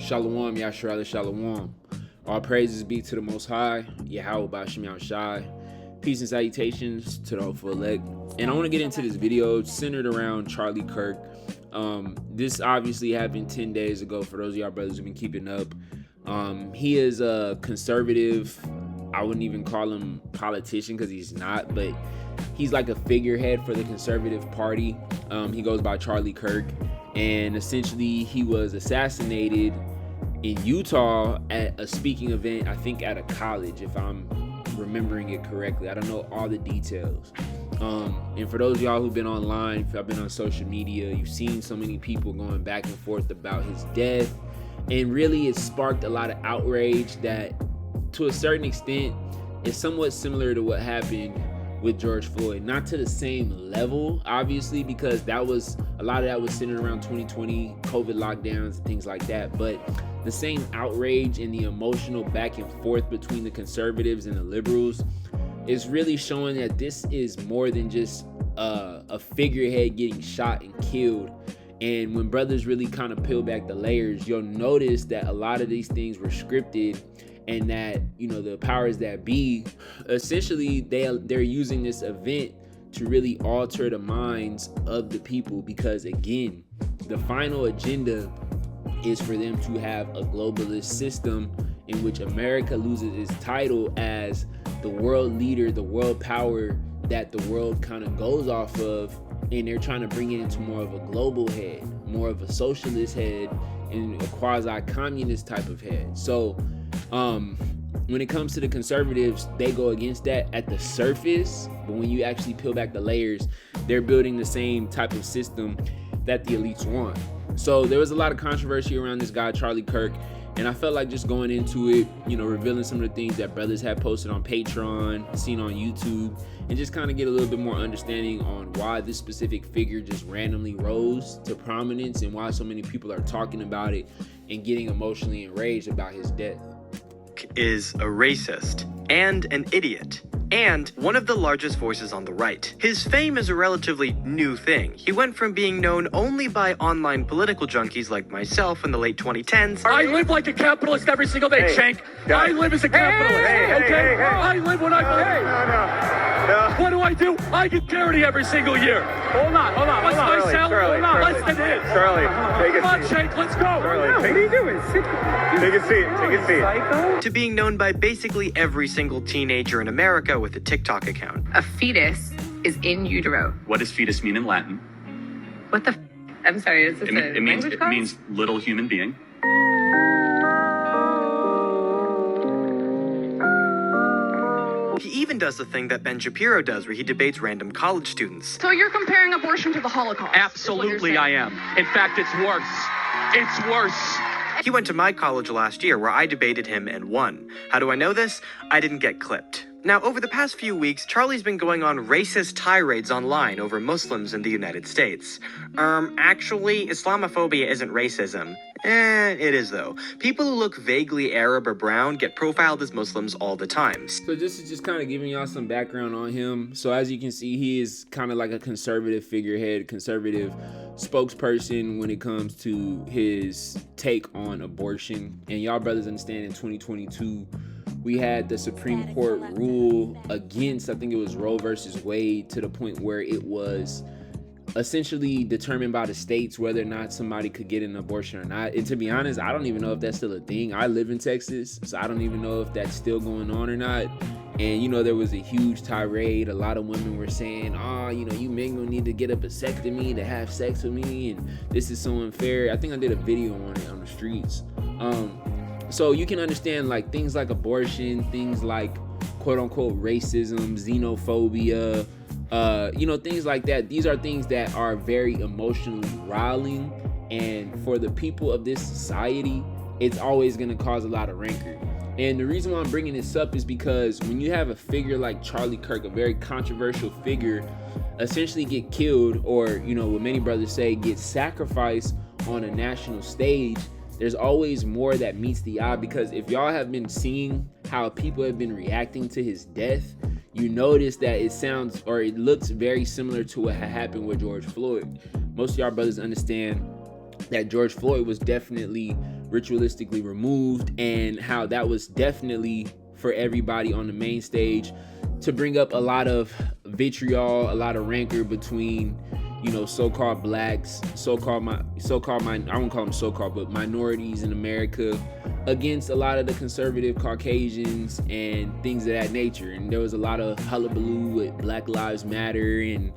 Shalom, Yahawah, Shalom. All praises be to the Most High, Yahawah, Bahasham, Yahawashi. Peace and salutations to the hopeful elect. And I want to get into this video centered around Charlie Kirk. This obviously happened 10 days ago for those of y'all brothers who've been keeping up. He is a conservative. I wouldn't even call him politician because he's not, but he's like a figurehead for the conservative party. He goes by Charlie Kirk, and essentially he was assassinated in Utah at a speaking event, I think at a college, if I'm remembering it correctly. I don't know all the details. And for those of y'all who've been online, if y'all been on social media, you've seen so many people going back and forth about his death, and really it sparked a lot of outrage that to a certain extent is somewhat similar to what happened with George Floyd. Not to the same level, obviously, because a lot of that was centered around 2020 COVID lockdowns and things like that, but the same outrage and the emotional back and forth between the conservatives and the liberals is really showing that this is more than just a figurehead getting shot and killed. And when brothers really kind of peel back the layers, you'll notice that a lot of these things were scripted, and that, you know, the powers that be, essentially they're using this event to really alter the minds of the people, because again, the final agenda is for them to have a globalist system in which America loses its title as the world leader, the world power that the world kind of goes off of, and they're trying to bring it into more of a global head, more of a socialist head, and a quasi-communist type of head. So when it comes to the conservatives, they go against that at the surface, but when you actually peel back the layers, they're building the same type of system that the elites want. So there was a lot of controversy around this guy, Charlie Kirk, and I felt like just going into it, you know, revealing some of the things that brothers had posted on Patreon, seen on YouTube, and just kind of get a little bit more understanding on why this specific figure just randomly rose to prominence and why so many people are talking about it and getting emotionally enraged about his death. Is a racist and an idiot, and one of the largest voices on the right. His fame is a relatively new thing. He went from being known only by online political junkies like myself in the late 2010s. I live like a capitalist every single day, Shank. I live as a capitalist, okay? I live when I believe. What do I do? I get charity every single year. Hold on. What's my salary? Less than his. Charlie, take Come on, Shank, let's go. Charlie, What are you doing? take a seat. Take a seat. Psycho? To being known by basically every single teenager in America with a TikTok account. A fetus is in utero. What does fetus mean in Latin? What the I'm sorry, is this a language It class? means little human being. He even does the thing that Ben Shapiro does, where he debates random college students. So you're comparing abortion to the Holocaust? Absolutely I am. In fact, it's worse. It's worse. He went to my college last year, where I debated him and won. How do I know this? I didn't get clipped. Now, over the past few weeks, Charlie's been going on racist tirades online over Muslims in the United States. Actually, Islamophobia isn't racism. It is though. People who look vaguely Arab or brown get profiled as Muslims all the time. So this is just kind of giving y'all some background on him. So as you can see, he is kind of like a conservative figurehead, conservative spokesperson when it comes to his take on abortion. And y'all brothers understand, in 2022, we had the Supreme Court rule against, I think it was Roe versus Wade, to the point where it was essentially determined by the states whether or not somebody could get an abortion or not. And to be honest, I don't even know if that's still a thing. I live in Texas, so I don't even know if that's still going on or not. And, you know, there was a huge tirade. A lot of women were saying, you know, you men gonna need to get a vasectomy to have sex with me, and this is so unfair. I think I did a video on it on the streets. So you can understand, like, things like abortion, things like quote unquote racism, xenophobia, you know, things like that. These are things that are very emotionally riling, and for the people of this society, it's always going to cause a lot of rancor. And the reason why I'm bringing this up is because when you have a figure like Charlie Kirk, a very controversial figure, essentially get killed, or, you know, what many brothers say, get sacrificed on a national stage, there's always more that meets the eye. Because if y'all have been seeing how people have been reacting to his death, you notice that it sounds, or it looks very similar to what had happened with George Floyd. Most of y'all brothers understand that George Floyd was definitely ritualistically removed, and how that was definitely for everybody on the main stage to bring up a lot of vitriol, a lot of rancor between, you know, so-called blacks, I won't call them so-called, but minorities in America against a lot of the conservative Caucasians and things of that nature. And there was a lot of hullabaloo with Black Lives Matter and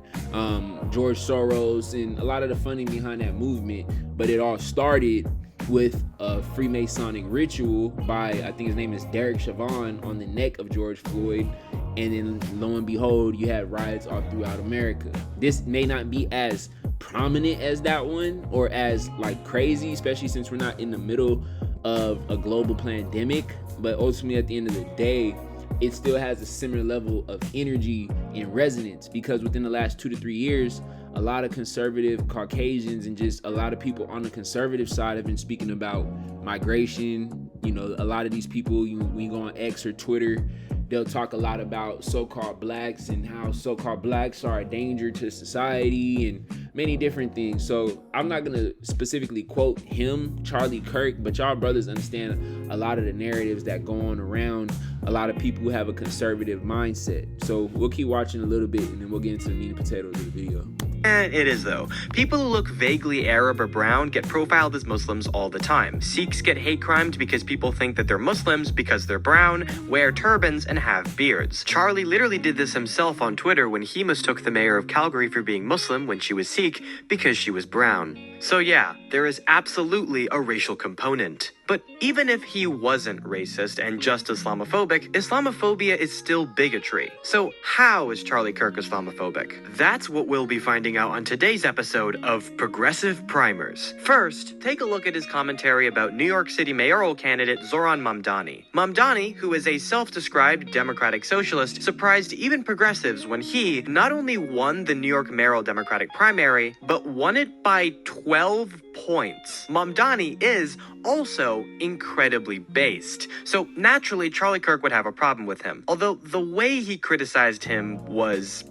George Soros and a lot of the funding behind that movement. But it all started with a Freemasonic ritual by, I think his name is Derek Chauvin, on the neck of George Floyd. And then lo and behold, you had riots all throughout America. This may not be as prominent as that one or as like crazy, especially since we're not in the middle of a global pandemic. But ultimately, at the end of the day, it still has a similar level of energy and resonance, because within the last 2 to 3 years, a lot of conservative Caucasians and just a lot of people on the conservative side have been speaking about migration. You know, a lot of these people, when you go on X or Twitter, they'll talk a lot about so-called blacks and how so-called blacks are a danger to society and many different things. So I'm not going to specifically quote him, Charlie Kirk, but y'all brothers understand a lot of the narratives that go on around a lot of people who have a conservative mindset. So we'll keep watching a little bit and then we'll get into the meat and potatoes of the video. And it is, though. People who look vaguely Arab or brown get profiled as Muslims all the time. Sikhs get hate crimed because people think that they're Muslims because they're brown, wear turbans, and have beards. Charlie literally did this himself on Twitter when he mistook the mayor of Calgary for being Muslim when she was Sikh because she was brown. So yeah, there is absolutely a racial component. But even if he wasn't racist and just Islamophobic, Islamophobia is still bigotry. So how is Charlie Kirk Islamophobic? That's what we'll be finding out on today's episode of Progressive Primers. First, take a look at his commentary about New York City mayoral candidate Zoran Mamdani. Mamdani, who is a self-described democratic socialist, surprised even progressives when he not only won the New York mayoral Democratic primary, but won it by 12 points. Mamdani is also incredibly based, so naturally Charlie Kirk would have a problem with him. Although the way he criticized him was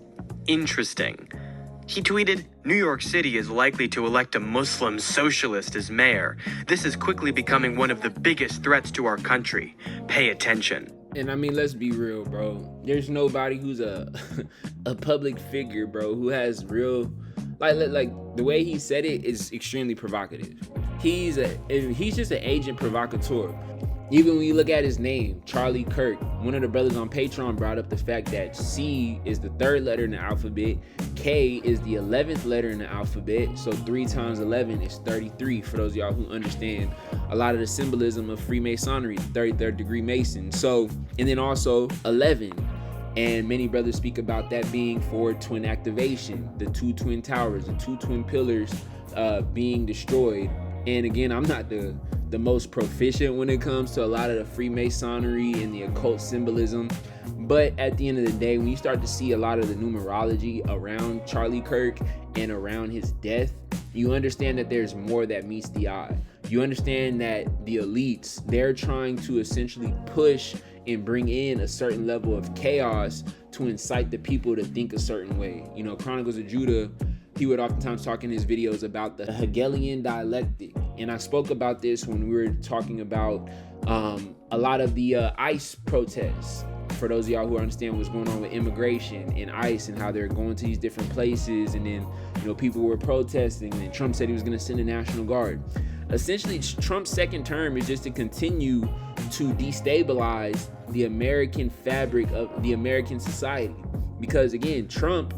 interesting. He tweeted, "New York City is likely to elect a Muslim socialist as mayor. This is quickly becoming one of the biggest threats to our country. Pay attention." And I mean, let's be real, bro. There's nobody who's a public figure, bro, who has real, like the way he said it is extremely provocative. He's just an agent provocateur. Even when you look at his name, Charlie Kirk, one of the brothers on Patreon brought up the fact that C is the 3rd letter in the alphabet, K is the 11th letter in the alphabet, so 3 times 11 is 33, for those of y'all who understand a lot of the symbolism of Freemasonry, 33rd degree Mason. So, and then also 11. And many brothers speak about that being for twin activation, the 2 twin towers, the 2 twin pillars being destroyed. And again, I'm not the most proficient when it comes to a lot of the Freemasonry and the occult symbolism. But at the end of the day, when you start to see a lot of the numerology around Charlie Kirk and around his death, you understand that there's more that meets the eye. You understand that the elites, they're trying to essentially push and bring in a certain level of chaos to incite the people to think a certain way. You know, Chronicles of Judah, he would oftentimes talk in his videos about the Hegelian dialectic. And I spoke about this when we were talking about a lot of the ICE protests. For those of y'all who understand what's going on with immigration and ICE and how they're going to these different places, and then, you know, people were protesting, and Trump said he was going to send the National Guard. Essentially, Trump's second term is just to continue to destabilize the American fabric of the American society. Because again, Trump,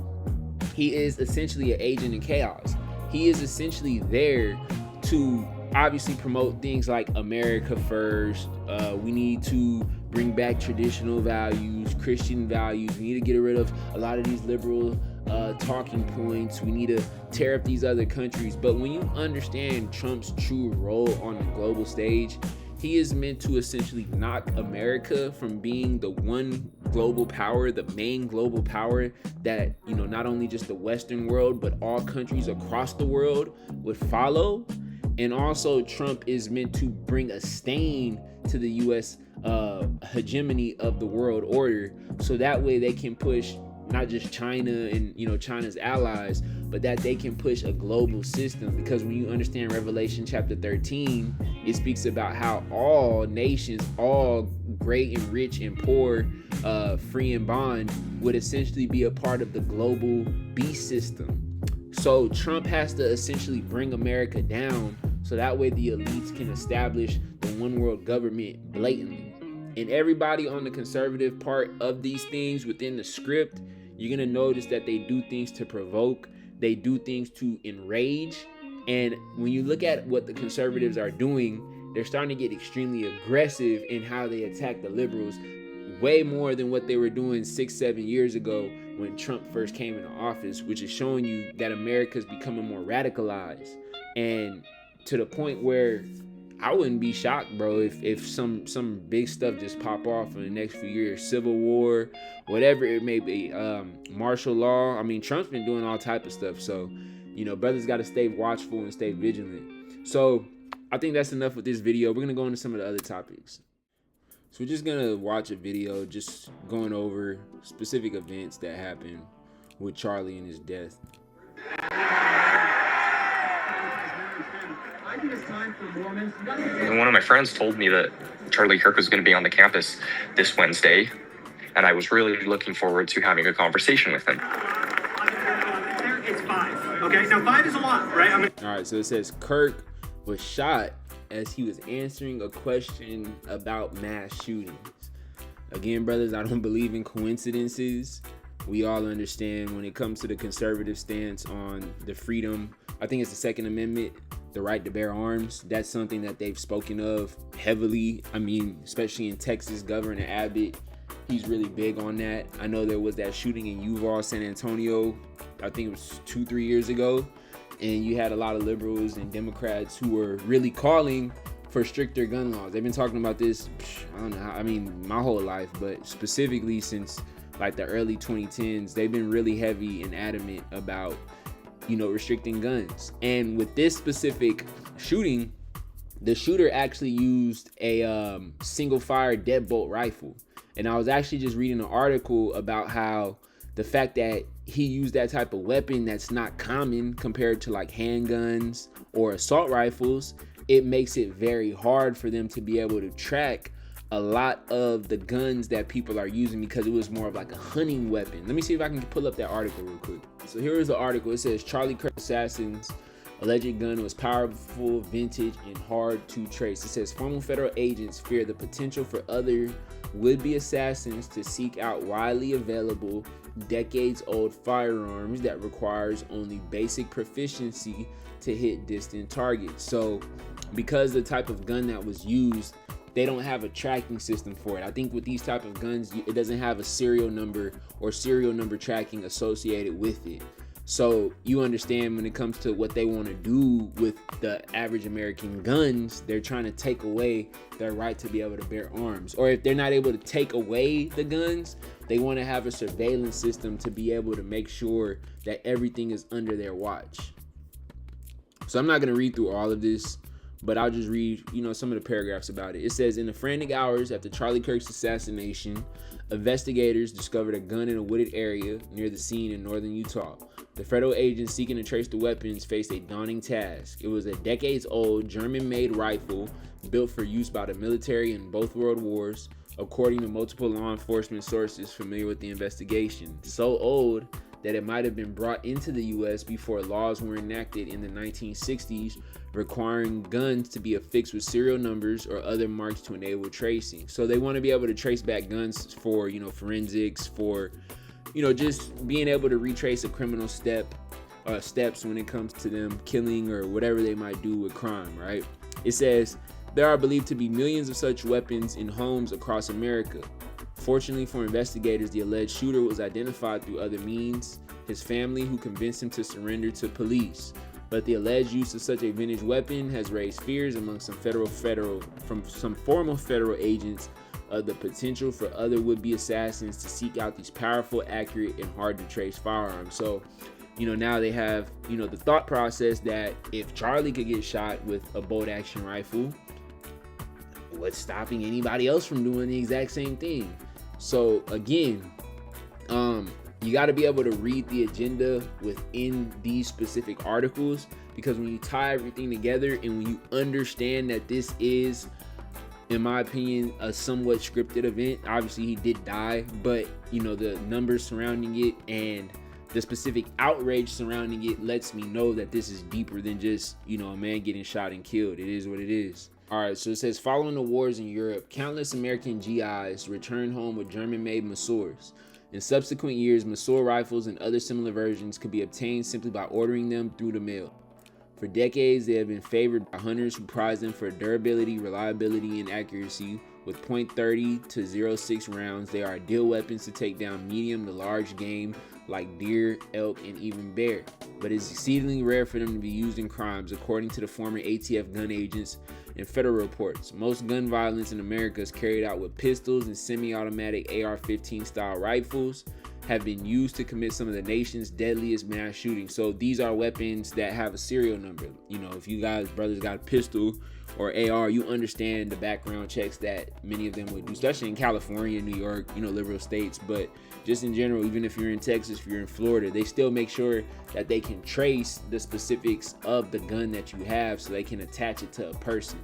he is essentially an agent of chaos. He is essentially there to obviously promote things like America first. We need to bring back traditional values, Christian values. We need to get rid of a lot of these liberal talking points. We need to tear up these other countries. But when you understand Trump's true role on the global stage, he is meant to essentially knock America from being the one global power, the main global power that, you know, not only just the Western world, but all countries across the world would follow. And also Trump is meant to bring a stain to the U.S. Hegemony of the world order, so that way they can push not just China and China's allies, but that they can push a global system. Because when you understand Revelation chapter 13, it speaks about how all nations, all great and rich and poor, free and bond, would essentially be a part of the global beast system. So Trump has to essentially bring America down, so that way the elites can establish the one world government blatantly. And everybody on the conservative part of these things within the script, you're gonna notice that they do things to provoke, they do things to enrage. And when you look at what the conservatives are doing, they're starting to get extremely aggressive in how they attack the liberals, way more than what they were doing 6-7 years ago when Trump first came into office, which is showing you that America's becoming more radicalized. And to the point where I wouldn't be shocked, bro, if some big stuff just pop off in the next few years, civil war, whatever it may be, martial law. I mean, Trump's been doing all type of stuff, so brothers got to stay watchful and stay vigilant. So I think that's enough with this video. We're gonna go into some of the other topics. So we're just gonna watch a video just going over specific events that happened with Charlie and his death. One of my friends told me that Charlie Kirk was going to be on the campus this Wednesday, and I was really looking forward to having a conversation with him. It's 5. Okay, now 5 is a lot, right? All right, so it says Kirk was shot as he was answering a question about mass shootings. Again, brothers, I don't believe in coincidences. We all understand when it comes to the conservative stance on the freedom, I think it's the Second Amendment, the right to bear arms. That's something that they've spoken of heavily. I mean, especially in Texas, Governor Abbott, he's really big on that. I know there was that shooting in Yahawah, San Antonio, I think it was 2-3 years ago. And you had a lot of liberals and Democrats who were really calling for stricter gun laws. They've been talking about this, I don't know, I mean, my whole life, but specifically since like the early 2010s, they've been really heavy and adamant about, restricting guns. And with this specific shooting, the shooter actually used a single fire deadbolt rifle. And I was actually just reading an article about how the fact that he used that type of weapon that's not common compared to like handguns or assault rifles, it makes it very hard for them to be able to track a lot of the guns that people are using, because it was more of like a hunting weapon. Let me see if I can pull up that article real quick. So here is the article. It says Charlie Kirk assassin's alleged gun was powerful, vintage, and hard to trace. It says former federal agents fear the potential for other would-be assassins to seek out widely available, decades-old firearms that requires only basic proficiency to hit distant targets. So because the type of gun that was used, they don't have a tracking system for it. I think with these type of guns, it doesn't have a serial number or serial number tracking associated with it. So you understand when it comes to what they want to do with the average American guns, they're trying to take away their right to be able to bear arms. Or if they're not able to take away the guns, they want to have a surveillance system to be able to make sure that everything is under their watch. So I'm not going to read through all of this, but I'll just read, some of the paragraphs about it. It says, in the frantic hours after Charlie Kirk's assassination, investigators discovered a gun in a wooded area near the scene in northern Utah. The federal agents seeking to trace the weapons faced a daunting task. It was a decades-old German-made rifle built for use by the military in both world wars, according to multiple law enforcement sources familiar with the investigation. So old that it might have been brought into the U.S. before laws were enacted in the 1960s requiring guns to be affixed with serial numbers or other marks to enable tracing. So they want to be able to trace back guns for, forensics, for, just being able to retrace a criminal steps when it comes to them killing or whatever they might do with crime, right? It says, there are believed to be millions of such weapons in homes across America. Fortunately for investigators, the alleged shooter was identified through other means, his family, who convinced him to surrender to police. But the alleged use of such a vintage weapon has raised fears among some former federal agents of the potential for other would-be assassins to seek out these powerful, accurate, and hard-to-trace firearms. So, now they have, the thought process that if Charlie could get shot with a bolt-action rifle, what's stopping anybody else from doing the exact same thing? So again, you got to be able to read the agenda within these specific articles, because when you tie everything together and when you understand that this is, in my opinion, a somewhat scripted event. Obviously he did die, but you know, the numbers surrounding it and the specific outrage surrounding it lets me know that this is deeper than just, you know, a man getting shot and killed. It is what it is. All right, so it says, following the wars in Europe, countless American GIs returned home with German-made Masurs. In subsequent years, Masur rifles and other similar versions could be obtained simply by ordering them through the mail. For decades, they have been favored by hunters who prize them for durability, reliability, and accuracy. With .30 to .06 rounds, they are ideal weapons to take down medium to large game like deer, elk, and even bear. But it's exceedingly rare for them to be used in crimes, according to the former ATF gun agents and federal reports. Most gun violence in America is carried out with pistols and semi-automatic AR-15 style rifles have been used to commit some of the nation's deadliest mass shootings. So these are weapons that have a serial number. You know, if you guys, brothers, got a pistol or AR, you understand the background checks that many of them would do, especially in California, New York, you know, liberal states. But just in general, even if you're in Texas, if you're in Florida, they still make sure that they can trace the specifics of the gun that you have so they can attach it to a person.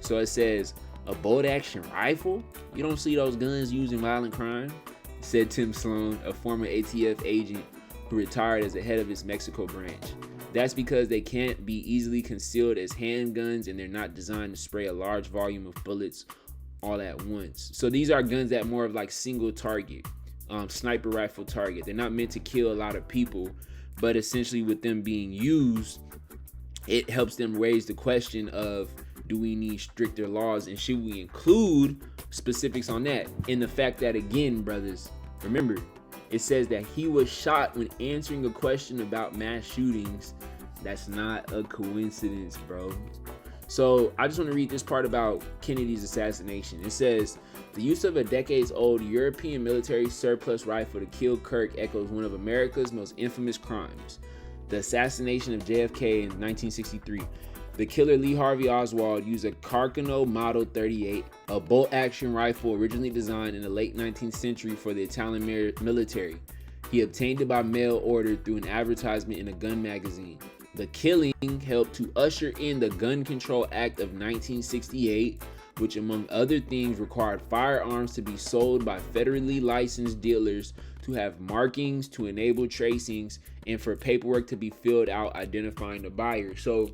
So it says, a bolt action rifle? You don't see those guns used in violent crime, said Tim Sloan, a former ATF agent who retired as the head of its Mexico branch. That's because they can't be easily concealed as handguns, and they're not designed to spray a large volume of bullets all at once. So these are guns that more of like single target, sniper rifle target. They're not meant to kill a lot of people, but essentially with them being used, it helps them raise the question of, do we need stricter laws, and should we include specifics on that? In the fact that, again, brothers, remember, it says that he was shot when answering a question about mass shootings. That's not a coincidence, bro. So I just want to read this part about Kennedy's assassination. It says, the use of a decades-old European military surplus rifle to kill Kirk echoes one of America's most infamous crimes, the assassination of JFK in 1963. The killer Lee Harvey Oswald used a Carcano Model 38, a bolt-action rifle originally designed in the late 19th century for the Italian military. He obtained it by mail order through an advertisement in a gun magazine. The killing helped to usher in the Gun Control Act of 1968, which among other things required firearms to be sold by federally licensed dealers to have markings to enable tracings and for paperwork to be filled out identifying the buyer. So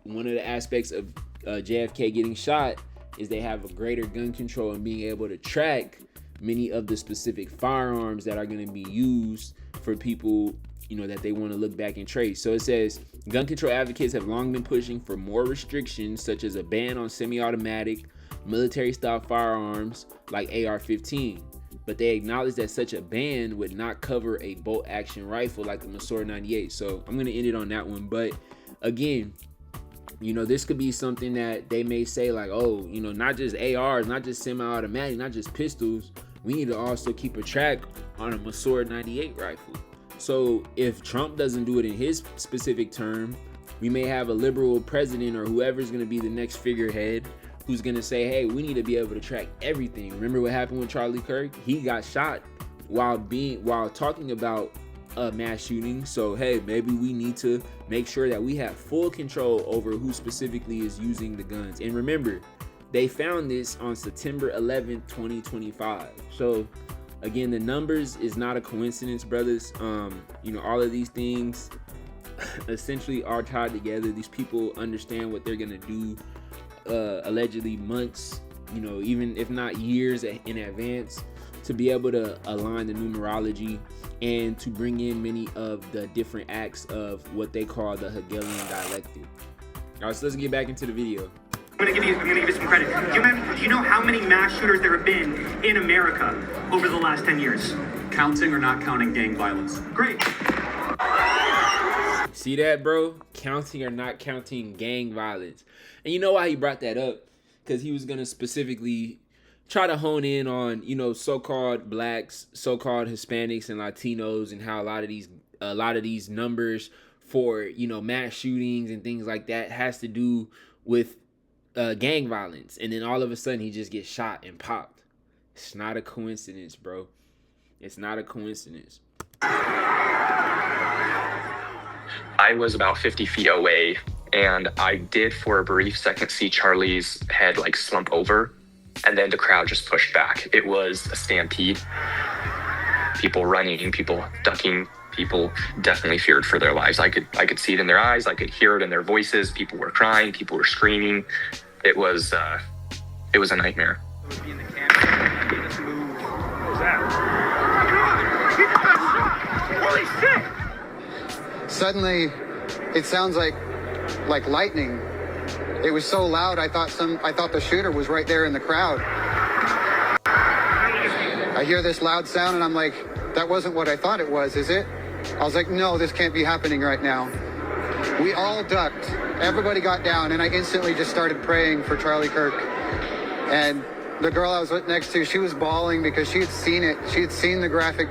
one of the aspects of JFK getting shot is they have a greater gun control and being able to track many of the specific firearms that are going to be used for people, you know, that they want to look back and trace. So it says, gun control advocates have long been pushing for more restrictions, such as a ban on semi-automatic military-style firearms like AR-15. But they acknowledge that such a ban would not cover a bolt-action rifle like the Masur 98. So I'm going to end it on that one. But again, you know, this could be something that they may say like, oh, you know, not just ARs, not just semi-automatic, not just pistols. We need to also keep a track on a Masur 98 rifle. So if Trump doesn't do it in his specific term, we may have a liberal president or whoever's going to be the next figurehead who's going to say, hey, we need to be able to track everything. Remember what happened with Charlie Kirk? He got shot while talking about a mass shooting. So hey, maybe we need to make sure that we have full control over who specifically is using the guns. And remember, they found this on September 11th, 2025. So again, the numbers is not a coincidence, brothers. You know, all of these things essentially are tied together. These people understand what they're gonna do allegedly months, you know, even if not years in advance, to be able to align the numerology and to bring in many of the different acts of what they call the Hegelian dialectic. All right, so let's get back into the video. I'm gonna give you some credit. Do you know how many mass shooters there have been in America over the last 10 years? Counting or not counting gang violence? Great. See that, bro? Counting or not counting gang violence. And you know why he brought that up? Because he was gonna specifically try to hone in on, you know, so-called blacks, so-called Hispanics and Latinos, and how a lot of these numbers for, you know, mass shootings and things like that has to do with gang violence. And then all of a sudden he just gets shot and popped. It's not a coincidence, bro. It's not a coincidence. I was about 50 feet away, and I did for a brief second see Charlie's head like slump over, and then the crowd just pushed back. It was a stampede. People running, people ducking, people definitely feared for their lives. I could see it in their eyes, I could hear it in their voices. People were crying, people were screaming. It was a nightmare. What was that? Holy shit! Suddenly, it sounds like lightning. It was so loud, I thought the shooter was right there in the crowd. I hear this loud sound and I'm like, that wasn't what I thought it was, is it? I was like, no, this can't be happening right now. We all ducked. Everybody got down and I instantly just started praying for Charlie Kirk. And the girl I was next to, she was bawling because she had seen it. She had seen the graphic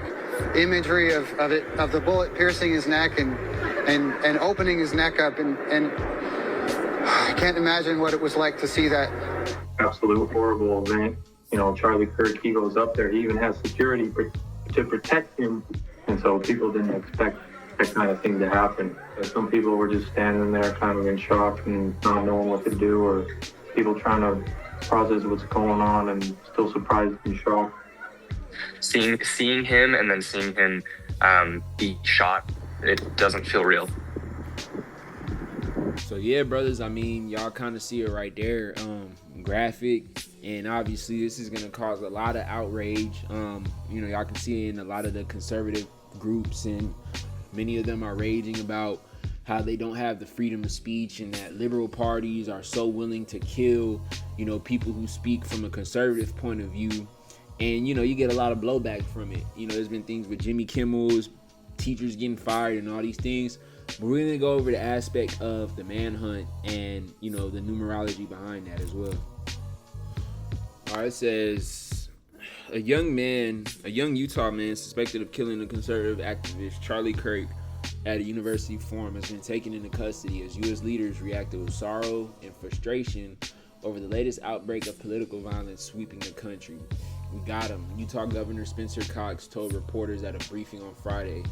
imagery of the bullet piercing his neck and opening his neck up, and I can't imagine what it was like to see that. Absolute horrible event. You know, Charlie Kirk, he goes up there, he even has security to protect him, and so people didn't expect that kind of thing to happen. But some people were just standing there kind of in shock and not knowing what to do, or people trying to process what's going on and still surprised and shocked. Seeing him and then seeing him be shot, it doesn't feel real. So yeah, brothers, I mean, y'all kind of see it right there, graphic, and obviously this is gonna cause a lot of outrage. You know, y'all can see it in a lot of the conservative groups, and many of them are raging about how they don't have the freedom of speech, and that liberal parties are so willing to kill, you know, people who speak from a conservative point of view. And, you know, you get a lot of blowback from it. You know, there's been things with Jimmy Kimmel's, teachers getting fired and all these things. But we're going to go over the aspect of the manhunt and, you know, the numerology behind that as well. All right, it says, a young Utah man suspected of killing a conservative activist, Charlie Kirk, at a university forum has been taken into custody as U.S. leaders reacted with sorrow and frustration over the latest outbreak of political violence sweeping the country. We got him, Utah Governor Spencer Cox told reporters at a briefing on Friday,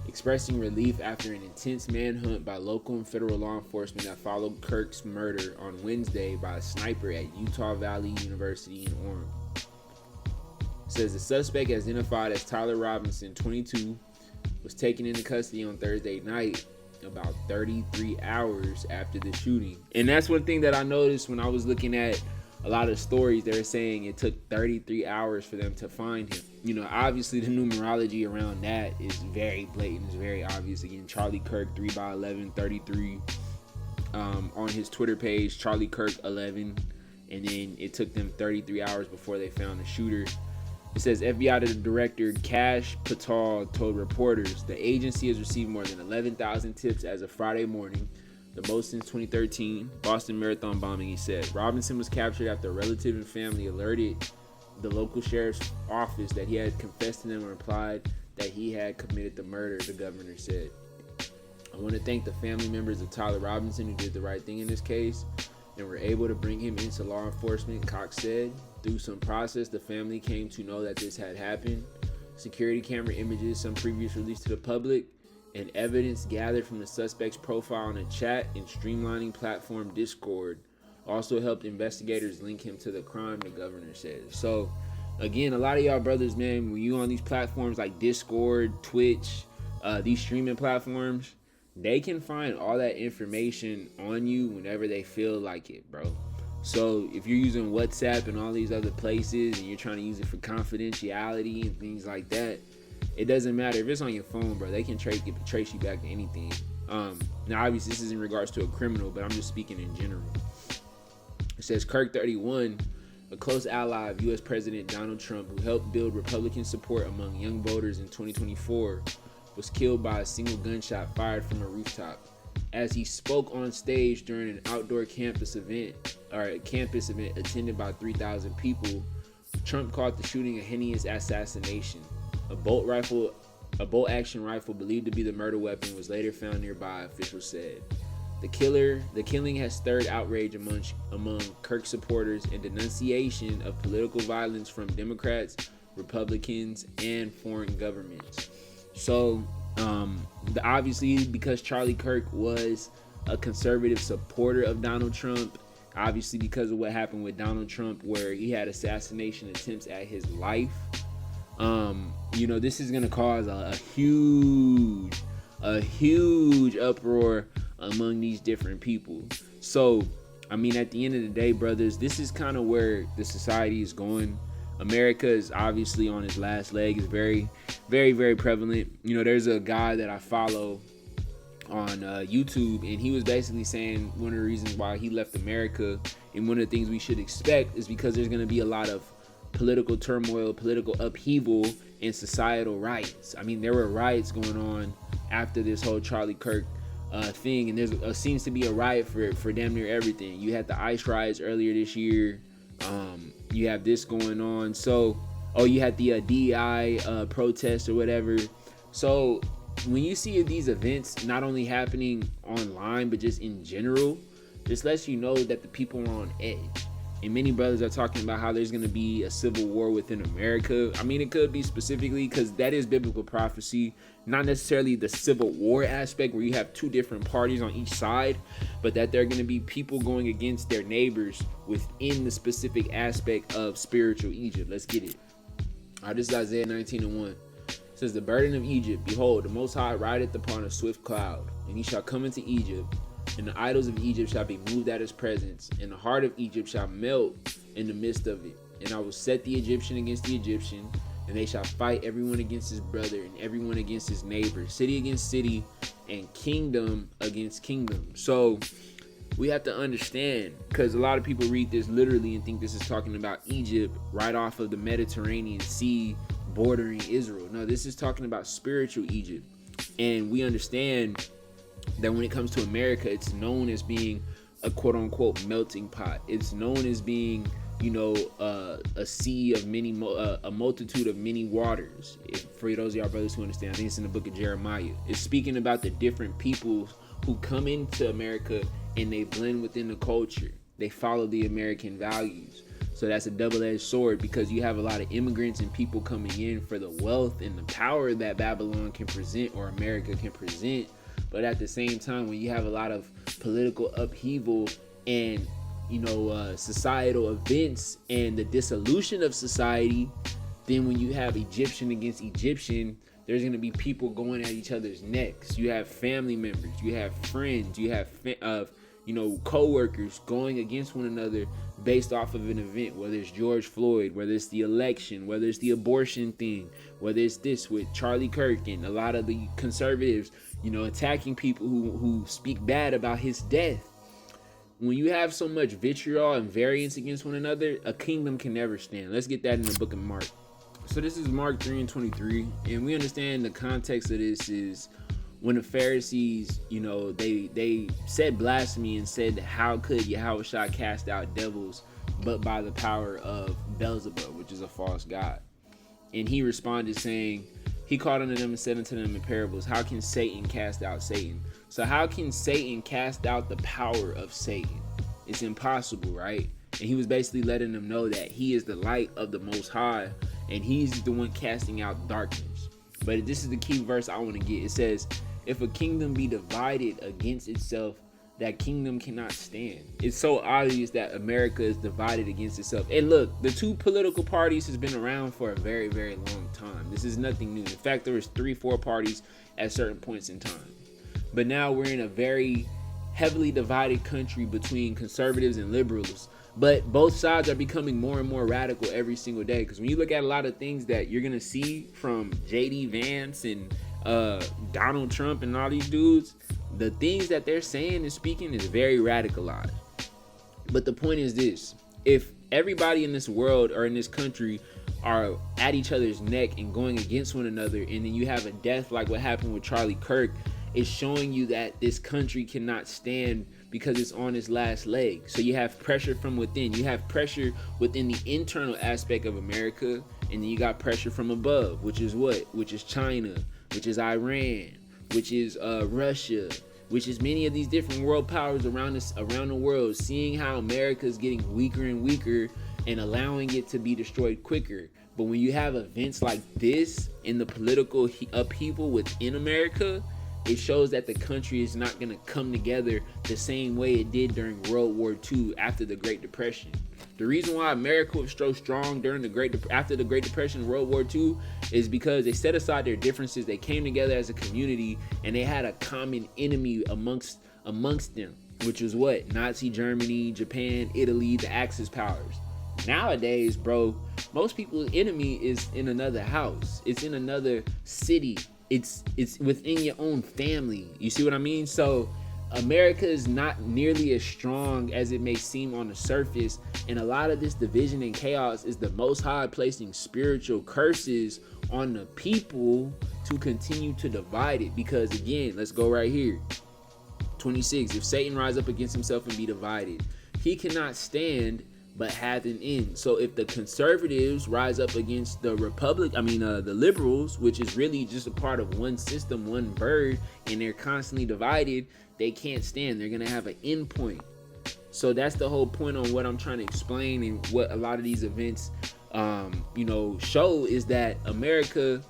expressing relief after an intense manhunt by local and federal law enforcement that followed Kirk's murder on Wednesday by a sniper at Utah Valley University in Orem. It says the suspect, identified as Tyler Robinson, 22, was taken into custody on Thursday night, about 33 hours after the shooting. And that's one thing that I noticed when I was looking at a lot of stories. They're saying it took 33 hours for them to find him. You know, obviously the numerology around that is very blatant, it's very obvious. Again, Charlie Kirk 3x11, 33. On his Twitter page, Charlie Kirk 11, and then it took them 33 hours before they found the shooter. It says FBI Director Kash Patel told reporters the agency has received more than 11,000 tips as of Friday morning, the most since 2013 Boston Marathon bombing. He said Robinson was captured after a relative and family alerted the local sheriff's office that he had confessed to them and replied that he had committed the murder, the governor said. I want to thank the family members of Tyler Robinson who did the right thing in this case and were able to bring him into law enforcement, Cox said. Through some process, the family came to know that this had happened. Security camera images, some previously released to the public, and evidence gathered from the suspect's profile on a chat and streamlining platform Discord also helped investigators link him to the crime, the governor said. So, again, a lot of y'all brothers, man, when you on these platforms like Discord, Twitch, these streaming platforms, they can find all that information on you whenever they feel like it, bro. So if you're using WhatsApp and all these other places and you're trying to use it for confidentiality and things like that, it doesn't matter. If it's on your phone, bro, they can trace you back to anything. Now, obviously, this is in regards to a criminal, but I'm just speaking in general. It says Kirk 31, a close ally of U.S. President Donald Trump, who helped build Republican support among young voters in 2024, was killed by a single gunshot fired from a rooftop. As he spoke on stage during an outdoor campus event attended by 3,000 people, Trump called the shooting a heinous assassination. A bolt action rifle believed to be the murder weapon was later found nearby, officials said. The killing has stirred outrage among Kirk supporters and denunciation of political violence from Democrats, Republicans, and foreign governments. So obviously, because Charlie Kirk was a conservative supporter of Donald Trump, obviously because of what happened with Donald Trump, where he had assassination attempts at his life, this is going to cause a huge uproar among these different people. So, I mean, at the end of the day, brothers, this is kind of where the society is going. America is obviously on its last leg. It's very, very, very prevalent. There's a guy that I follow on YouTube, and he was basically saying one of the reasons why he left America, and one of the things we should expect is because there's going to be a lot of political turmoil, political upheaval, and societal riots. I mean, there were riots going on after this whole Charlie Kirk thing, and there seems to be a riot for damn near everything. You had the ICE riots earlier this year. You have this going on. So, you had the DEI protest or whatever. So, when you see these events not only happening online, but just in general, this lets you know that the people are on edge. And many brothers are talking about how there's going to be a civil war within America. I mean, it could be specifically because that is biblical prophecy, not necessarily the civil war aspect where you have two different parties on each side, but that there are going to be people going against their neighbors within the specific aspect of spiritual Egypt. Let's get it. All right, this is Isaiah 19:1. It says, "The burden of Egypt, behold, the Most High rideth upon a swift cloud, and he shall come into Egypt. And the idols of Egypt shall be moved at his presence, and the heart of Egypt shall melt in the midst of it. And I will set the Egyptian against the Egyptian, and they shall fight everyone against his brother, and everyone against his neighbor, city against city, and kingdom against kingdom." So we have to understand, because a lot of people read this literally and think this is talking about Egypt right off of the Mediterranean Sea bordering Israel. No, this is talking about spiritual Egypt. And we understand that when it comes to America, it's known as being a quote-unquote melting pot. It's known as being, a sea of many, a multitude of many waters. For those of y'all brothers who understand, I think it's in the book of Jeremiah. It's speaking about the different peoples who come into America and they blend within the culture. They follow the American values. So that's a double-edged sword, because you have a lot of immigrants and people coming in for the wealth and the power that Babylon can present, or America can present. But at the same time, when you have a lot of political upheaval and, societal events and the dissolution of society, then when you have Egyptian against Egyptian, there's going to be people going at each other's necks. You have family members, you have friends, you have, co-workers going against one another based off of an event, whether it's George Floyd, whether it's the election, whether it's the abortion thing, whether it's this with Charlie Kirk and a lot of the conservatives, attacking people who speak bad about his death. When you have so much vitriol and variance against one another, a kingdom can never stand. Let's get that in the book of Mark. So this is Mark 3:23, and we understand the context of this is when the Pharisees, they said blasphemy and said, "How could Yahawashi cast out devils but by the power of Beelzebub," which is a false god? And he responded saying, he called unto them and said unto them in parables, "How can Satan cast out Satan?" So how can Satan cast out the power of Satan? It's impossible, right? And he was basically letting them know that he is the light of the Most High, and he's the one casting out darkness. But this is the key verse I want to get. It says, "If a kingdom be divided against itself, that kingdom cannot stand." It's so obvious that America is divided against itself. And look, the two political parties has been around for a very, very long time. This is nothing new. In fact, there was 3-4 parties at certain points in time. But now we're in a very heavily divided country between conservatives and liberals. But both sides are becoming more and more radical every single day. Because when you look at a lot of things that you're going to see from J.D. Vance and Donald Trump and all these dudes, the things that they're saying and speaking is very radicalized. But the point is this: if everybody in this world or in this country are at each other's neck and going against one another, and then you have a death like what happened with Charlie Kirk, it's showing you that this country cannot stand because it's on its last leg. So you have pressure from within. You have pressure within the internal aspect of America, and then you got pressure from above, which is what? Which is China, which is Iran, which is Russia, which is many of these different world powers around the world, seeing how America is getting weaker and weaker, and allowing it to be destroyed quicker. But when you have events like this in the political upheaval within America, it shows that the country is not going to come together the same way it did during World War II after the Great Depression. The reason why America was so strong after the Great Depression and World War II is because they set aside their differences, they came together as a community, and they had a common enemy amongst them, which was what? Nazi Germany, Japan, Italy, the Axis powers. Nowadays, bro, most people's enemy is in another house. It's in another city. It's within your own family. You see what I mean? So America is not nearly as strong as it may seem on the surface, and a lot of this division and chaos is the Most High placing spiritual curses on the people to continue to divide it. Because again, let's go right here. 26, if Satan rise up against himself and be divided, he cannot stand but have an end. So if the conservatives rise up against the the liberals, which is really just a part of one system, one bird, and they're constantly divided, they can't stand. They're gonna have an end point. So that's the whole point on what I'm trying to explain, and what a lot of these events show is that America,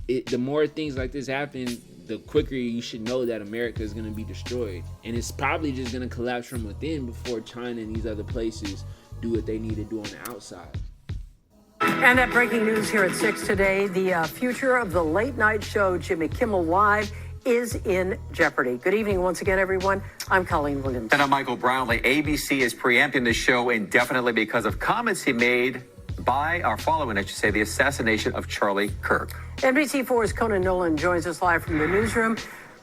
the more things like this happen, the quicker you should know that America is going to be destroyed. And it's probably just going to collapse from within before China and these other places do what they need to do on the outside. And that breaking news here at 6 today, the future of the late night show Jimmy Kimmel Live is in jeopardy. Good evening once again, everyone. I'm Colleen Williams. And I'm Michael Brownlee. ABC is preempting the show indefinitely because of comments he made following the assassination of Charlie Kirk. NBC4's Conan Nolan joins us live from the newsroom.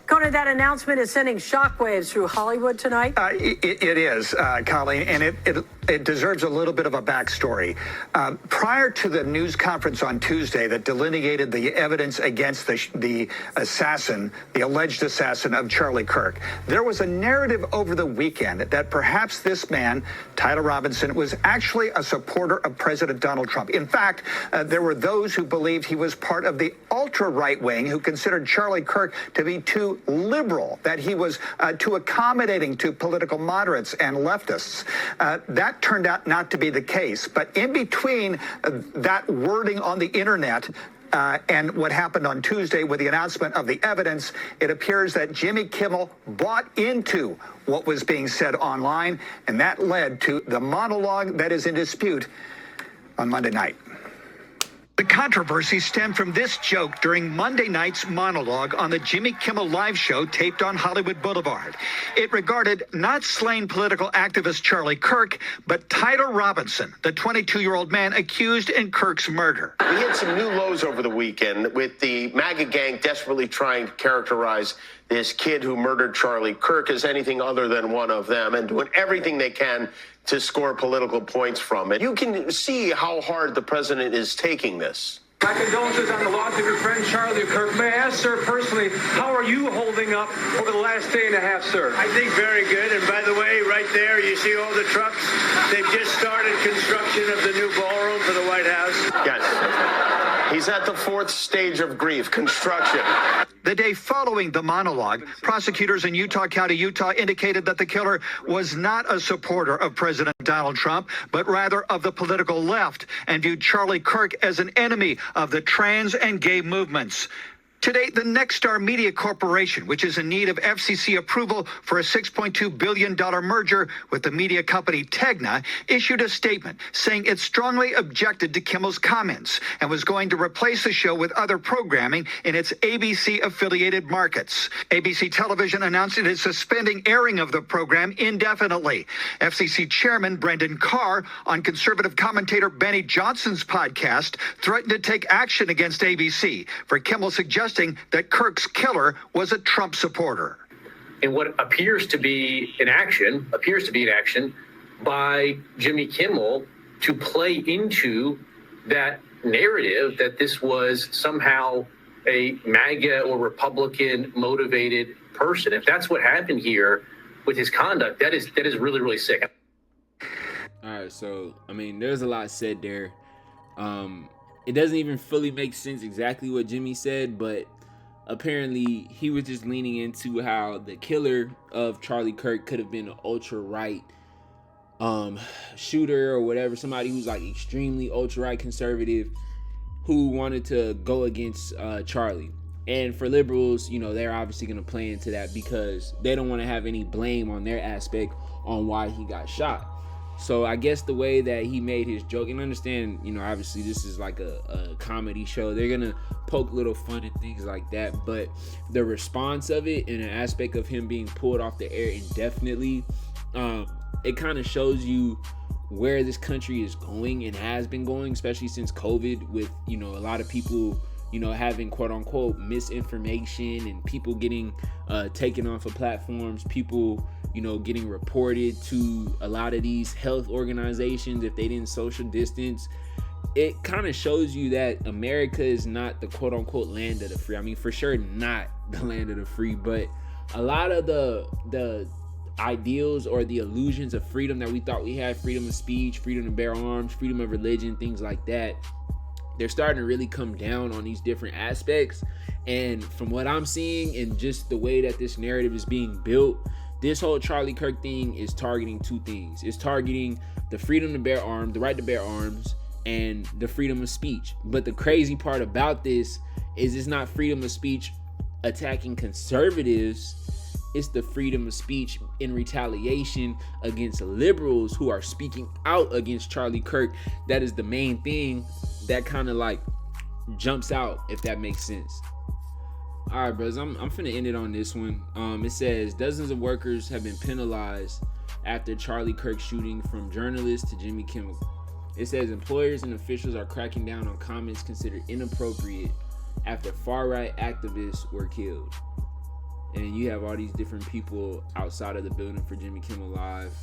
Conan, that announcement is sending shockwaves through Hollywood tonight. It is, Colleen, and it deserves a little bit of a backstory. Prior to the news conference on Tuesday that delineated the evidence against the alleged assassin of Charlie Kirk, there was a narrative over the weekend that perhaps this man, Tyler Robinson, was actually a supporter of President Donald Trump. In fact, there were those who believed he was part of the ultra-right wing who considered Charlie Kirk to be too liberal, that he was too accommodating to political moderates and leftists. That turned out not to be the case. But in between that wording on the internet and what happened on Tuesday with the announcement of the evidence, it appears that Jimmy Kimmel bought into what was being said online, and that led to the monologue that is in dispute on Monday night. The controversy stemmed from this joke during Monday night's monologue on the Jimmy Kimmel Live show taped on Hollywood Boulevard. It regarded not slain political activist Charlie Kirk, but Tyler Robinson, the 22-year-old man accused in Kirk's murder. We had some new lows over the weekend with the MAGA gang desperately trying to characterize this kid who murdered Charlie Kirk as anything other than one of them, and doing everything they can to score political points from it. You can see how hard the president is taking this. My condolences on the loss of your friend Charlie Kirk. May I ask, sir, personally, how are you holding up over the last day and a half, sir? I think very good. And by the way, right there, you see all the trucks? They've just started construction of the new ballroom for the White House. Yes. He's at the fourth stage of grief, construction. The day following the monologue, prosecutors in Utah County, Utah, indicated that the killer was not a supporter of President Donald Trump, but rather of the political left, and viewed Charlie Kirk as an enemy of the trans and gay movements. Today, the Nexstar Media Corporation, which is in need of FCC approval for a $6.2 billion merger with the media company Tegna, issued a statement saying it strongly objected to Kimmel's comments and was going to replace the show with other programming in its ABC-affiliated markets. ABC Television announced it is suspending airing of the program indefinitely. FCC Chairman Brendan Carr, on conservative commentator Benny Johnson's podcast, threatened to take action against ABC for Kimmel suggesting that Kirk's killer was a Trump supporter. In what appears to be an action by Jimmy Kimmel to play into that narrative that this was somehow a MAGA or Republican motivated person. If that's what happened here with his conduct, that is really, really sick. All right, so I mean, there's a lot said there. It doesn't even fully make sense exactly what Jimmy said, but apparently he was just leaning into how the killer of Charlie Kirk could have been an ultra-right shooter or whatever, somebody who's like extremely ultra-right conservative who wanted to go against Charlie. And for liberals, you know, they're obviously going to play into that because they don't want to have any blame on their aspect on why he got shot. So I guess the way that he made his joke, and understand, you know, obviously this is like a comedy show. They're going to poke little fun and things like that. But the response of it and an aspect of him being pulled off the air indefinitely, it kind of shows you where this country is going and has been going, especially since COVID, with, you know, a lot of people, you know, having quote unquote misinformation and people getting taken off of platforms, people, you know, getting reported to a lot of these health organizations if they didn't social distance. It kind of shows you that America is not the quote unquote land of the free. I mean, for sure not the land of the free, but a lot of the ideals or the illusions of freedom that we thought we had, freedom of speech, freedom to bear arms, freedom of religion, things like that, they're starting to really come down on these different aspects. And from what I'm seeing and just the way that this narrative is being built, this whole Charlie Kirk thing is targeting two things. It's targeting the freedom to bear arms, the right to bear arms, and the freedom of speech. But the crazy part about this is it's not freedom of speech attacking conservatives. It's the freedom of speech in retaliation against liberals who are speaking out against Charlie Kirk. That is the main thing that kind of like jumps out, if that makes sense. All right, brothers, I'm finna end it on this one. It says dozens of workers have been penalized after Charlie Kirk shooting, from journalists to Jimmy Kimmel. It says employers and officials are cracking down on comments considered inappropriate after far-right activists were killed. And you have all these different people outside of the building for Jimmy Kimmel Live,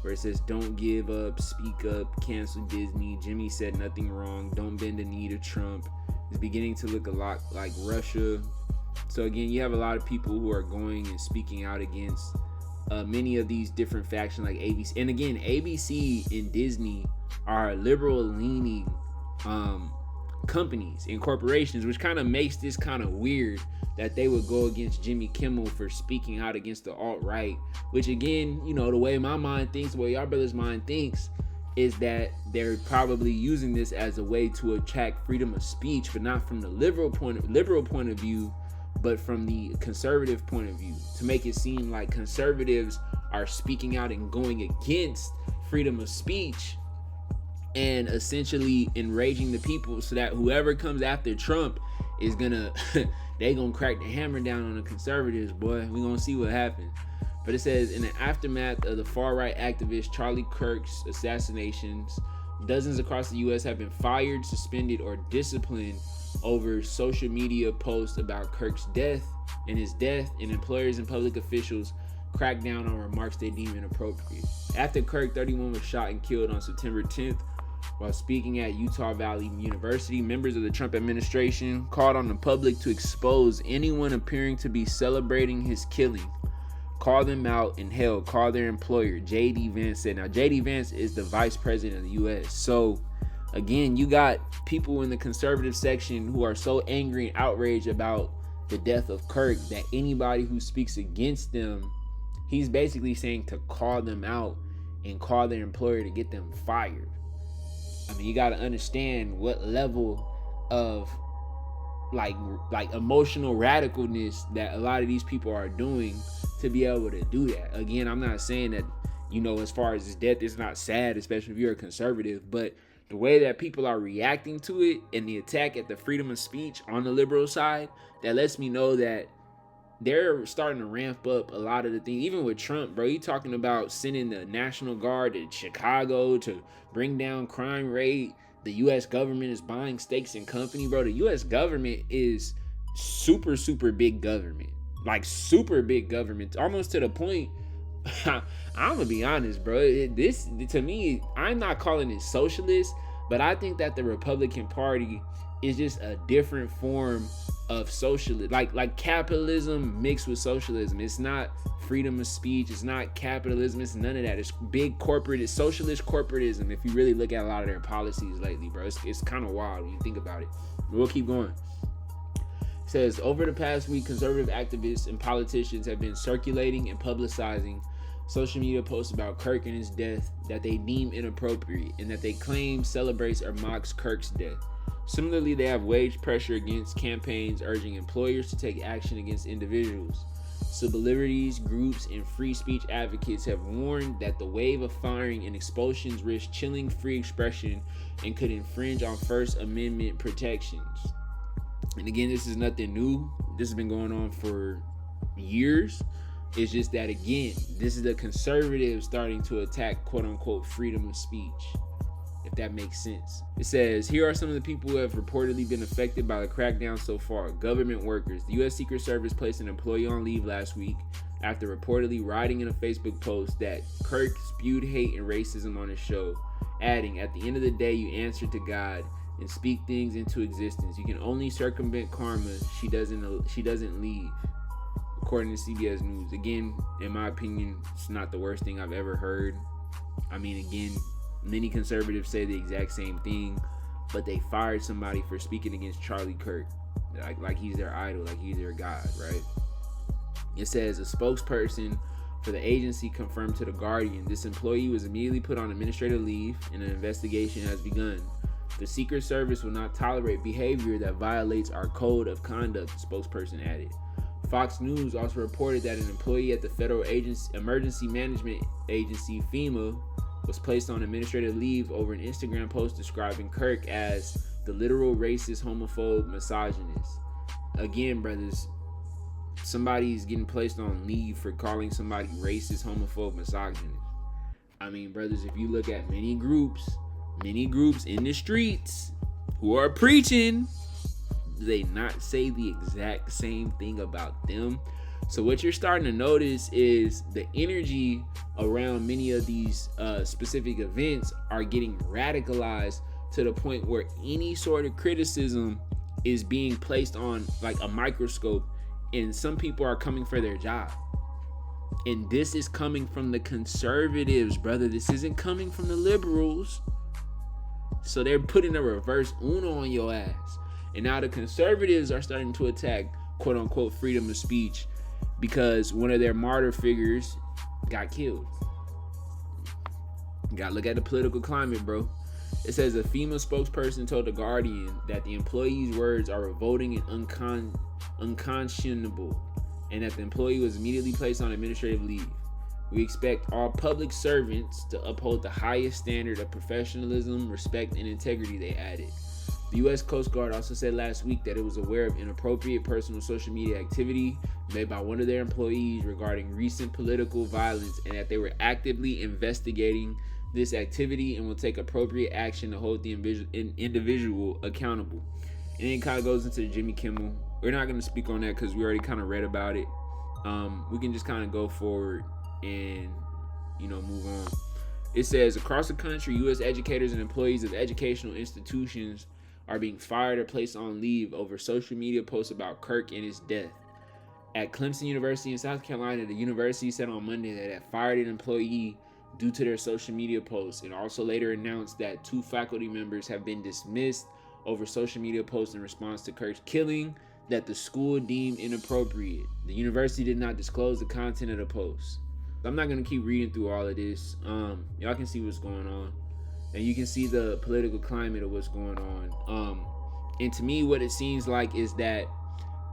where it says, don't give up, speak up, cancel Disney, Jimmy said nothing wrong, don't bend the knee to Trump. It's beginning to look a lot like Russia. So again, you have a lot of people who are going and speaking out against many of these different factions like ABC. And again, ABC and Disney are liberal-leaning companies and corporations, which kind of makes this kind of weird that they would go against Jimmy Kimmel for speaking out against the alt-right, which again, you know, the way my mind thinks, the way y'all brothers' mind thinks, is that they're probably using this as a way to attract freedom of speech, but not from the liberal point of view, but from the conservative point of view, to make it seem like conservatives are speaking out and going against freedom of speech and essentially enraging the people, so that whoever comes after Trump is gonna they gonna crack the hammer down on the conservatives, boy. We gonna see what happens. But it says, in the aftermath of the far-right activist Charlie Kirk's assassinations, dozens across the U.S. have been fired, suspended, or disciplined over social media posts about Kirk's death, and employers and public officials crack down on remarks they deem inappropriate. After Kirk, 31, was shot and killed on September 10th while speaking at Utah Valley University, members of the Trump administration called on the public to expose anyone appearing to be celebrating his killing. Call them out, and hell, call their employer, J.D. Vance said. Now, J.D. Vance is the vice president of the U.S. So, again, you got people in the conservative section who are so angry and outraged about the death of Kirk that anybody who speaks against them, he's basically saying to call them out and call their employer to get them fired. I mean, you got to understand what level of like emotional radicalness that a lot of these people are doing to be able to do that. Again, I'm not saying that, you know, as far as his death, it's not sad, especially if you're a conservative, but the way that people are reacting to it and the attack at the freedom of speech on the liberal side, that lets me know that they're starting to ramp up a lot of the things. Even with Trump, bro, you talking about sending the National Guard to Chicago to bring down crime rate. The U.S. government is buying stakes in company, bro. The U.S. government is super, super big government. Like, super big government. Almost to the point, I'm going to be honest, bro. This, to me, I'm not calling it socialist, but I think that the Republican Party is just a different form of socialism, like capitalism mixed with socialism. It's not freedom of speech, it's not capitalism, it's none of that. It's big corporate, it's socialist corporatism. If you really look at a lot of their policies lately, bro, it's kind of wild when you think about it. We'll keep going. It says, over the past week, conservative activists and politicians have been circulating and publicizing social media posts about Kirk and his death that they deem inappropriate and that they claim celebrates or mocks Kirk's death. Similarly, they have waged pressure against campaigns urging employers to take action against individuals. Celebrities, groups, and free speech advocates have warned that the wave of firing and expulsions risks chilling free expression and could infringe on First Amendment protections. And again, this is nothing new. This has been going on for years. It's just that, again, this is the conservatives starting to attack quote-unquote freedom of speech, if that makes sense. It says, here are some of the people who have reportedly been affected by the crackdown so far. Government workers. The U.S. Secret Service placed an employee on leave last week after reportedly writing in a Facebook post that Kirk spewed hate and racism on his show, adding, at the end of the day, you answer to God and speak things into existence. You can only circumvent karma. She doesn't leave. According to CBS News. Again, in my opinion, it's not the worst thing I've ever heard. I mean, again, many conservatives say the exact same thing, but they fired somebody for speaking against Charlie Kirk. Like he's their idol, like he's their god, right? It says a spokesperson for the agency confirmed to The Guardian this employee was immediately put on administrative leave and an investigation has begun. The Secret Service will not tolerate behavior that violates our code of conduct, the spokesperson added. Fox News also reported that an employee at the Federal Emergency Management Agency, FEMA, was placed on administrative leave over an Instagram post describing Kirk as the literal racist, homophobe, misogynist. Again, brothers, somebody's getting placed on leave for calling somebody racist, homophobe, misogynist. I mean, brothers, if you look at many groups in the streets who are preaching, they not say the exact same thing about them. So what you're starting to notice is the energy around many of these specific events are getting radicalized to the point where any sort of criticism is being placed on like a microscope, and some people are coming for their job. And this is coming from the conservatives, brother. This isn't coming from the liberals. So they're putting a reverse Uno on your ass. And now the conservatives are starting to attack quote unquote freedom of speech because one of their martyr figures got killed. You gotta look at the political climate, bro. It says a FEMA spokesperson told The Guardian that the employee's words are revolting and unconscionable, and that the employee was immediately placed on administrative leave. We expect all public servants to uphold the highest standard of professionalism, respect, and integrity, they added. The U.S. Coast Guard also said last week that it was aware of inappropriate personal social media activity made by one of their employees regarding recent political violence, and that they were actively investigating this activity and will take appropriate action to hold the individual accountable. And then it kind of goes into Jimmy Kimmel. We're not going to speak on that because we already kind of read about it. We can just kind of go forward and, move on. It says across the country, U.S. educators and employees of educational institutions are being fired or placed on leave over social media posts about Kirk and his death. At Clemson University in South Carolina, the university said on Monday that it had fired an employee due to their social media posts, and also later announced that 2 faculty members have been dismissed over social media posts in response to Kirk's killing that the school deemed inappropriate. The university did not disclose the content of the post. I'm not going to keep reading through all of this. Y'all can see what's going on, and you can see the political climate of what's going on. And to me, what it seems like is that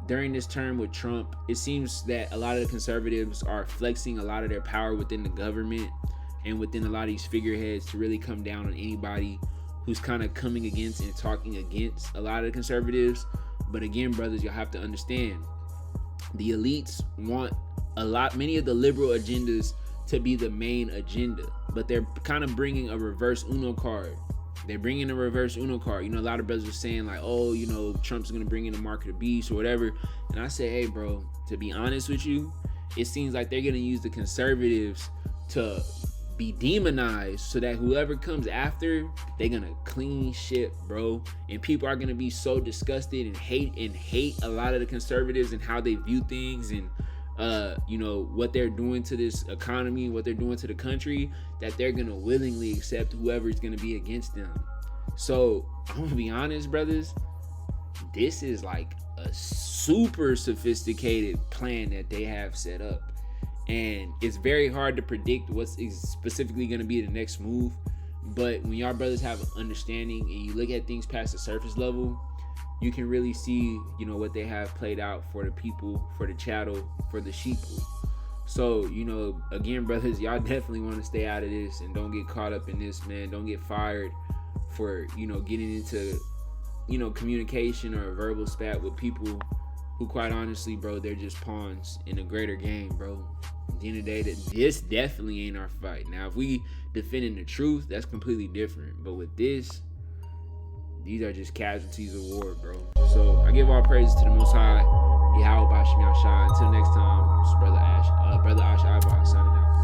during this term with Trump, it seems that a lot of the conservatives are flexing a lot of their power within the government and within a lot of these figureheads to really come down on anybody who's kind of coming against and talking against a lot of the conservatives. But again, brothers, you'll have to understand, the elites want many of the liberal agendas to be the main agenda, but they're kind of bringing a reverse Uno card. They're bringing a reverse Uno card. A lot of brothers are saying like, oh, Trump's going to bring in the mark of the beast or whatever. And I say, hey, bro, to be honest with you, it seems like they're going to use the conservatives to be demonized so that whoever comes after, they're going to clean shit, bro. And people are going to be so disgusted and hate a lot of the conservatives and how they view things and what they're doing to this economy, what they're doing to the country, that they're gonna willingly accept whoever's gonna be against them. So I'm gonna be honest, brothers, this is like a super sophisticated plan that they have set up. and it's very hard to predict what's specifically going to be the next move. But when y'all brothers have an understanding and you look at things past the surface level, you can really see, you know, what they have played out for the people, for the chattel, for the sheeple. So, you know, again, brothers, y'all definitely want to stay out of this and don't get caught up in this, man. Don't get fired for, you know, getting into, you know, communication or a verbal spat with people who, quite honestly, bro, they're just pawns in a greater game, bro. At the end of the day, this definitely ain't our fight. Now, if we defending the truth, that's completely different. But with this, these are just casualties of war, bro. So I give all praises to the Most High, Yahawah, Bahasham, Yahawashi. Until next time, it's Brother Ash Ibar signing out.